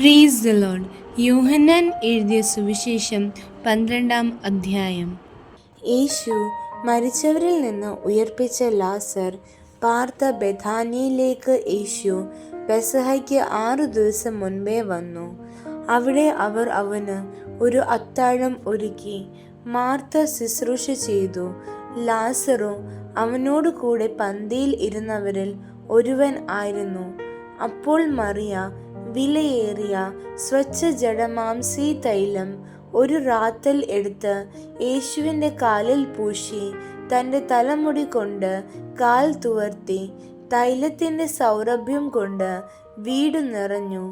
Praise the Lord. യോഹന്നാൻ എഴുതിയ സുവിശേഷം 12-ാം അധ്യായം. യേശു മരിച്ചവരിൽ നിന്ന് ഉയർപ്പിച്ച ലാസർ പാർത്ത ബെഥാനിയിലേക്ക് യേശു പെസഹയ്ക്ക് 6 ദിവസം മുൻപേ വന്നു. അവിടെ അവർ അവന് ഒരു അത്താഴം ഒരുക്കി. മാർത്ത ശുശ്രൂഷ ചെയ്തു. ലാസറോ അവനോട് കൂടെ പന്തിയിൽ ഇരുന്നവരിൽ ഒരുവൻ ആയിരുന്നു. അപ്പോൾ മറിയ വിലയേറിയ സ്വച്ഛ ജഡമാംസി തൈലം ഒരു റാത്തൽ എടുത്ത് യേശുവിൻ്റെ കാലിൽ പൂശി തൻ്റെ തലമുടി കൊണ്ട് കാൽ തുവർത്തി. തൈലത്തിൻ്റെ സൗരഭ്യം കൊണ്ട് വീട് നിറഞ്ഞു.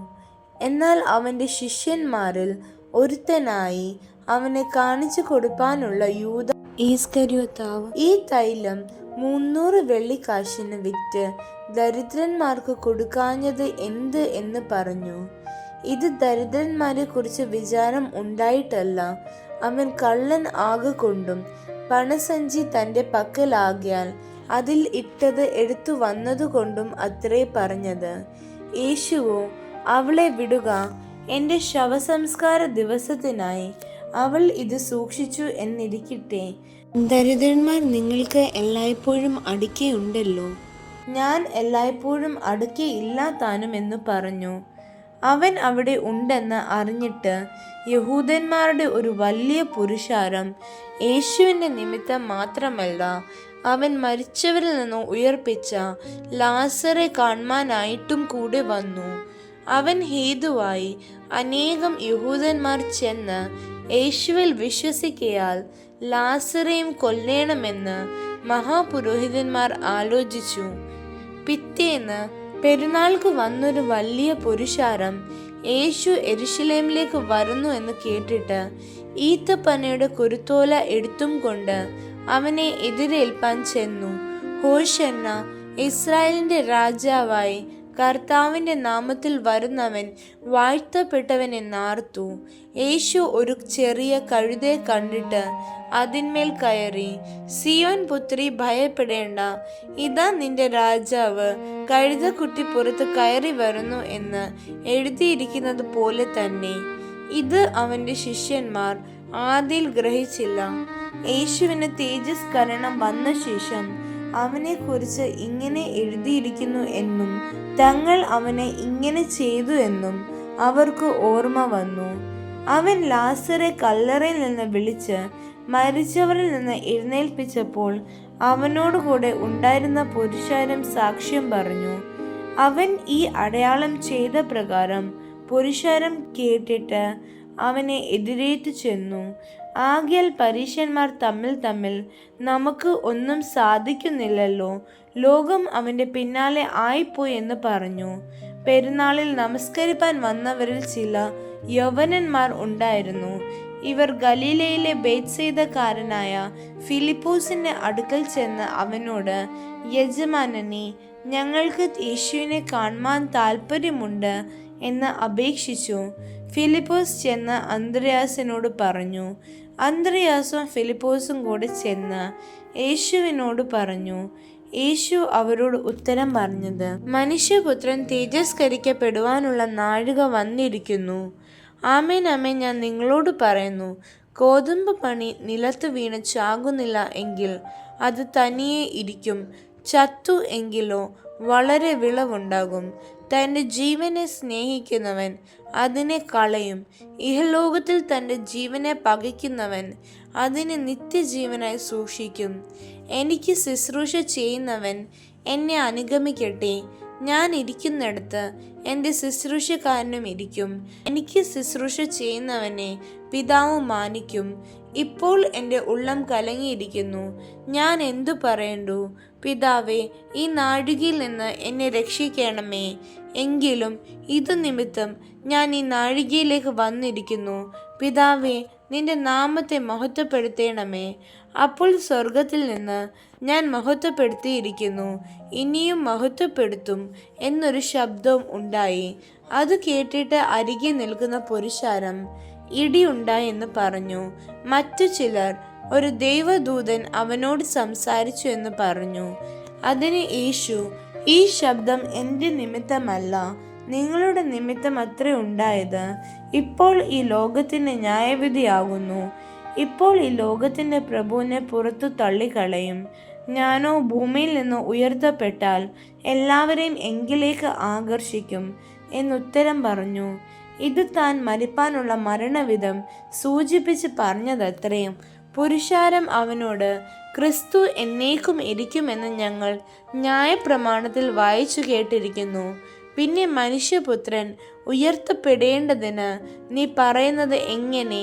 എന്നാൽ അവൻ്റെ ശിഷ്യന്മാരിൽ ഒരുത്തനായി അവനെ കാണിച്ചു കൊടുപ്പാനുള്ള യൂദാ ഈസ്കര്യോത്താവ് ഈ തൈലം 300 വെള്ളിക്കാശിന് വിറ്റ് ദരിദ്രന്മാർക്ക് കൊടുക്കാഞ്ഞത് എന്ത് എന്ന് പറഞ്ഞു. ഇത് ദരിദ്രന്മാരെ കുറിച്ച് വിചാരം ഉണ്ടായിട്ടല്ല, അവൻ കള്ളൻ ആകൊണ്ടും പണസഞ്ചി തൻ്റെ പക്കലാകിയാൽ അതിൽ ഇട്ടത് എടുത്തു വന്നതുകൊണ്ടും അത്രേ പറഞ്ഞത്. യേശുവോ, അവളെ വിടുക, എൻ്റെ ശവസംസ്കാര ദിവസത്തിനായി അവൾ ഇത് സൂക്ഷിച്ചു എന്നിരിക്കട്ടെ. ദരിദ്രന്മാർ നിങ്ങൾക്ക് എല്ലായ്പ്പോഴും അടുക്കെയുണ്ടല്ലോ, ഞാൻ എല്ലായ്പ്പോഴും അടുക്കെയില്ല താനും എന്ന് പറഞ്ഞു. അവൻ അവിടെ ഉണ്ടെന്ന് അറിഞ്ഞിട്ട് യഹൂദന്മാരുടെ ഒരു വലിയ പുരുഷാരം യേശുവിൻ്റെ നിമിത്തം മാത്രമല്ല, അവൻ മരിച്ചവരിൽ നിന്ന് ഉയർപ്പിച്ച ലാസറെ കാണുവാനായിട്ടും കൂടെ വന്നു. അവൻ ഹേതുവായി അനേകം യഹൂദന്മാർ ചെന്ന് യേശുവിൽ വിശ്വസിക്കയാൽ ലാസറെയും കൊല്ലേണമെന്ന് മഹാപുരോഹിതന്മാർ ആലോചിച്ചു. പിറ്റേന്ന് പെരുന്നാൾക്ക് വന്നൊരു വലിയ പുരുഷാരം യേശു യെരൂശലേമിലേക്ക് വരുന്നു എന്ന് കേട്ടിട്ട് ഈത്തപ്പനയുടെ കുരുത്തോല എടുത്തും കൊണ്ട് അവനെ എതിരേൽപ്പാൻ ചെന്നു. ഹോശന്ന, ഇസ്രായേലിന്റെ രാജാവായി കർത്താവിൻ്റെ നാമത്തിൽ വരുന്നവൻ വാഴ്ത്തപ്പെട്ടവൻ എന്നാർത്തു. യേശു ഒരു ചെറിയ കഴുതയെ കണ്ടിട്ട് അതിന്മേൽ കയറി, സിയോൻ പുത്രി, ഭയപ്പെടേണ്ട, ഇതാ നിന്റെ രാജാവ് കഴുതക്കുട്ടി പുറത്ത് കയറി വരുന്നു എന്ന് എഴുതിയിരിക്കുന്നത് പോലെ തന്നെ. ഇത് അവൻ്റെ ശിഷ്യന്മാർ ആദിയിൽ ഗ്രഹിച്ചില്ല. യേശുവിന് തേജസ്കരണം വന്ന ശേഷം അവനെക്കുറിച്ച് ഇങ്ങനെ എഴുതിയിരിക്കുന്നു എന്നും തങ്ങൾ അവനെ ഇങ്ങനെ ചെയ്തു എന്നും അവർക്ക് ഓർമ്മ വന്നു. അവൻ ലാസറെ കല്ലറയിൽ നിന്ന് വിളിച്ച് മരിച്ചവരിൽ നിന്ന് എഴുന്നേൽപ്പിച്ചപ്പോൾ അവനോടുകൂടെ ഉണ്ടായിരുന്ന പുരുഷാരം സാക്ഷ്യം പറഞ്ഞു. അവൻ ഈ അടയാളം ചെയ്ത പ്രകാരം പുരുഷാരം കേട്ടിട്ട് അവനെ എതിരേറ്റു ചെന്നു. ആകയാൽ പരീശന്മാർ തമ്മിൽ നമുക്ക് ഒന്നും സാധിക്കുന്നില്ലല്ലോ, ലോകം അവൻ്റെ പിന്നാലെ ആയിപ്പോയി എന്ന് പറഞ്ഞു. പെരുന്നാളിൽ നമസ്കരിപ്പാൻ വന്നവരിൽ ചില യൗവനന്മാർ ഉണ്ടായിരുന്നു. ഇവർ ഗലീലയിലെ ബേത്സയിദക്കാരനായ ഫിലിപ്പോസിന്റെ അടുക്കൽ ചെന്ന് അവനോട്, യജമാനനെ, ഞങ്ങൾക്ക് യേശുവിനെ കാണുവാൻ താല്പര്യമുണ്ട് എന്ന് അപേക്ഷിച്ചു. ഫിലിപ്പോസ് ചെന്ന് അന്ത്രയാസിനോട് പറഞ്ഞു. അന്ത്രയാസും ഫിലിപ്പോസും കൂടെ ചെന്ന് യേശുവിനോട് പറഞ്ഞു. യേശു അവരോട് ഉത്തരം പറഞ്ഞത്, മനുഷ്യപുത്രൻ തേജസ്കരിക്കപ്പെടുവാനുള്ള നാഴിക വന്നിരിക്കുന്നു. ആമേൻ ആമേൻ, ഞാൻ നിങ്ങളോട് പറയുന്നു, ഗോതമ്പ് മണി നിലത്ത് വീണ് ചാകുന്നില്ല എങ്കിൽ അത് തനിയെ ഇരിക്കും, ചത്തു എങ്കിലോ വളരെ വിളവുണ്ടാകും. തൻ്റെ ജീവനെ സ്നേഹിക്കുന്നവൻ അതിനെ കളയും. ഇഹലോകത്തിൽ തൻ്റെ ജീവനെ പകയ്ക്കുന്നവൻ അതിനെ നിത്യജീവനായി സൂക്ഷിക്കും. എനിക്ക് ശുശ്രൂഷ ചെയ്യുന്നവൻ എന്നെ അനുഗമിക്കട്ടെ. ഞാൻ ഇരിക്കുന്നിടത്ത് എൻ്റെ ശുശ്രൂഷക്കാരനും ഇരിക്കും. എനിക്ക് ശുശ്രൂഷ ചെയ്യുന്നവനെ പിതാവ് മാനിക്കും. ഇപ്പോൾ എൻ്റെ ഉള്ളം കലങ്ങിയിരിക്കുന്നു. ഞാൻ എന്തു പറയണ്ടു? പിതാവേ, ഈ നാഴികയിൽ നിന്ന് എന്നെ രക്ഷിക്കണമേ. എങ്കിലും ഇതു നിമിത്തം ഞാൻ ഈ നാഴികയിലേക്ക് വന്നിരിക്കുന്നു. പിതാവേ, നിന്റെ നാമത്തെ മഹത്വപ്പെടുത്തണമേ. അപ്പോൾ സ്വർഗത്തിൽ നിന്ന്, ഞാൻ മഹത്വപ്പെടുത്തിയിരിക്കുന്നു, ഇനിയും മഹത്വപ്പെടുത്തും എന്നൊരു ശബ്ദവും ഉണ്ടായി. അത് കേട്ടിട്ട് അരികെ നിൽക്കുന്ന പുരുഷാരം, ഇടിയുണ്ടായി എന്ന് പറഞ്ഞു. മറ്റു ചിലർ, ഒരു ദൈവദൂതൻ അവനോട് സംസാരിച്ചു എന്ന് പറഞ്ഞു. അതിന് യേശു, ഈ ശബ്ദം എൻ്റെ നിമിത്തമല്ല, നിങ്ങളുടെ നിമിത്തം അത്രേ ഉണ്ടായത്. ഇപ്പോൾ ഈ ലോകത്തിന് ന്യായവിധിയാകുന്നു. ഇപ്പോൾ ഈ ലോകത്തിൻ്റെ പ്രഭുവിനെ പുറത്തു തള്ളിക്കളയും. ഞാനോ ഭൂമിയിൽ നിന്ന് ഉയർത്തപ്പെട്ടാൽ എല്ലാവരെയും എങ്കിലേക്ക് ആകർഷിക്കും എന്നുത്തരം പറഞ്ഞു. ഇത് താൻ മരിപ്പാനുള്ള മരണവിധം സൂചിപ്പിച്ച് പറഞ്ഞതത്രയും. പുരുഷാരം അവനോട്, ക്രിസ്തു എന്നേക്കും ഇരിക്കുമെന്ന് ഞങ്ങൾ ന്യായപ്രമാണത്തിൽ വായിച്ചു കേട്ടിരിക്കുന്നു. പിന്നെ മനുഷ്യപുത്രൻ ഉയർത്തപ്പെടേണ്ടതിന് നീ പറയുന്നത് എങ്ങനെ?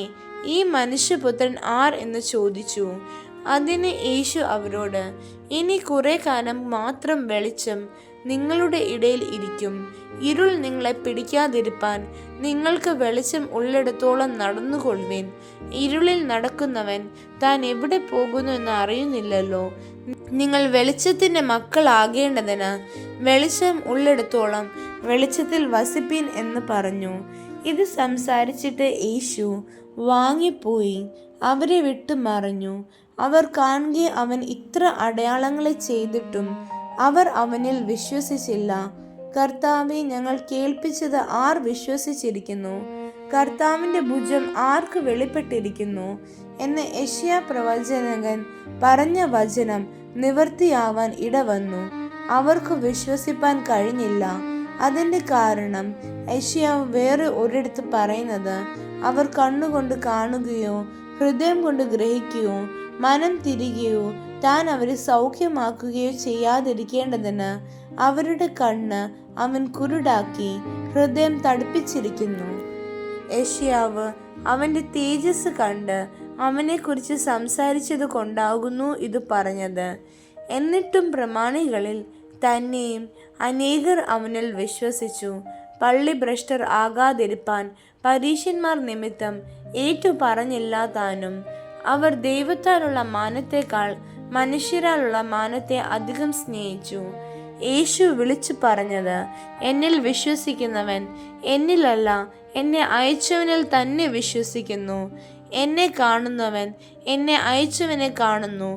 ഈ മനുഷ്യപുത്രൻ ആർ എന്ന് ചോദിച്ചു. അതിന് യേശു അവരോട്, ഇനി കുറെ കാലം മാത്രം വെളിച്ചം നിങ്ങളുടെ ഇടയിൽ ഇരിക്കും. ഇരുൾ നിങ്ങളെ പിടിക്കാതിരിപ്പാൻ നിങ്ങൾക്ക് വെളിച്ചം ഉള്ളിടത്തോളം നടന്നുകൊള്ളുവിൻ. ഇരുളിൽ നടക്കുന്നവൻ താൻ എവിടെ പോകുന്നു എന്ന് അറിയുന്നില്ലല്ലോ. നിങ്ങൾ വെളിച്ചത്തിൻ്റെ മക്കളാകേണ്ടതിന് വെളിച്ചം ഉള്ളിടത്തോളം വെളിച്ചത്തിൽ വസിപ്പീൻ എന്ന് പറഞ്ഞു. ഇത് സംസാരിച്ചിട്ട് യേശു വാങ്ങിപ്പോയി അവരെ വിട്ടു മറഞ്ഞു. അവർ കാണുകെ അവൻ ഇത്ര അടയാളങ്ങളെ ചെയ്തിട്ടും അവർ അവനിൽ വിശ്വസിച്ചില്ല. കർത്താവെ, ഞങ്ങൾ കേൾപ്പിച്ചത് ആർ വിശ്വസിച്ചിരിക്കുന്നു? കർത്താവിൻ്റെ ഭുജം ആർക്ക് വെളിപ്പെട്ടിരിക്കുന്നു എന്ന് യെശയ്യാ പ്രവചനകൻ പറഞ്ഞ വചനം നിവൃത്തിയാവാൻ ഇടവന്നു. അവർക്ക് വിശ്വസിപ്പാൻ കഴിഞ്ഞില്ല. അതിൻ്റെ കാരണം യെശയ്യാവ് വേറെ ഒരിടത്ത് പറയുന്നത്, അവർ കണ്ണുകൊണ്ട് കാണുകയോ ഹൃദയം കൊണ്ട് ഗ്രഹിക്കുകയോ മനം തിരികെയോ താൻ അവരെ സൗഖ്യമാക്കുകയോ ചെയ്യാതിരിക്കേണ്ടതിന് അവരുടെ കണ്ണ് അവൻ കുരുടാക്കി ഹൃദയം തടുപ്പിച്ചിരിക്കുന്നു. യെശയ്യാവ് അവൻ്റെ തേജസ് കണ്ട് അവനെക്കുറിച്ച് സംസാരിച്ചത് കൊണ്ടാകുന്നു ഇത് പറഞ്ഞത്. എന്നിട്ടും പ്രമാണികളിൽ തന്നെയും അനേകർ അവനിൽ വിശ്വസിച്ചു. പള്ളിഭ്രഷ്ടർ ആകാതിരിപ്പാൻ പരീശന്മാർ നിമിത്തം ഏറ്റു പറഞ്ഞില്ല താനും. അവർ ദൈവത്താലുള്ള മാനത്തേക്കാൾ മനുഷ്യരാലുള്ള മാനത്തെ അധികം സ്നേഹിച്ചു. യേശു വിളിച്ചു പറഞ്ഞത്, എന്നിൽ വിശ്വസിക്കുന്നവൻ എന്നിലല്ല, എന്നെ അയച്ചവനിൽ തന്നെ വിശ്വസിക്കുന്നു. എന്നെ കാണുന്നവൻ എന്നെ അയച്ചവനെ കാണുന്നു.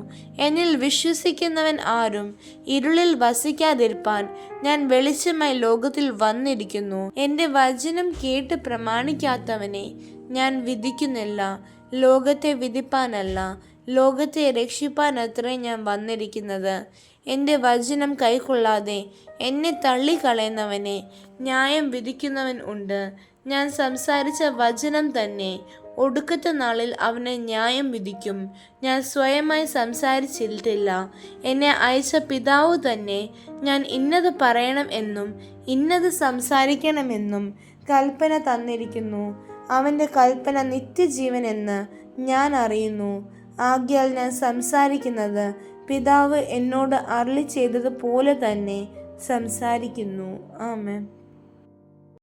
എന്നിൽ വിശ്വസിക്കുന്നവൻ ആരും ഇരുളിൽ വസിക്കാതിരിപ്പാൻ ഞാൻ വെളിച്ചമായി ലോകത്തിൽ വന്നിരിക്കുന്നു. എൻ്റെ വചനം കേട്ട് പ്രമാണിക്കാത്തവനെ ഞാൻ വിധിക്കുന്നില്ല. ലോകത്തെ വിധിപ്പാനല്ല, ലോകത്തെ രക്ഷിപ്പാൻ അത്രേ ഞാൻ വന്നിരിക്കുന്നത്. എൻ്റെ വചനം കൈക്കൊള്ളാതെ എന്നെ തള്ളിക്കളയുന്നവനെ ന്യായം വിധിക്കുന്നവൻ ഉണ്ട്. ഞാൻ സംസാരിച്ച വചനം തന്നെ ഒടുക്കത്തെ നാളിൽ അവനെ ന്യായം വിധിക്കും. ഞാൻ സ്വയമായി സംസാരിച്ചിട്ടില്ല. എന്നെ അയച്ച പിതാവ് തന്നെ ഞാൻ ഇന്നത് പറയണം എന്നും ഇന്നത് സംസാരിക്കണമെന്നും കൽപ്പന തന്നിരിക്കുന്നു. അവൻ്റെ കൽപ്പന നിത്യജീവൻ എന്ന് ഞാൻ അറിയുന്നു. ആകയാൽ ഞാൻ സംസാരിക്കുന്നത് പിതാവ് എന്നോട് അരുളി ചെയ്തതുപോലെ തന്നെ സംസാരിക്കുന്നു. ആമേൻ.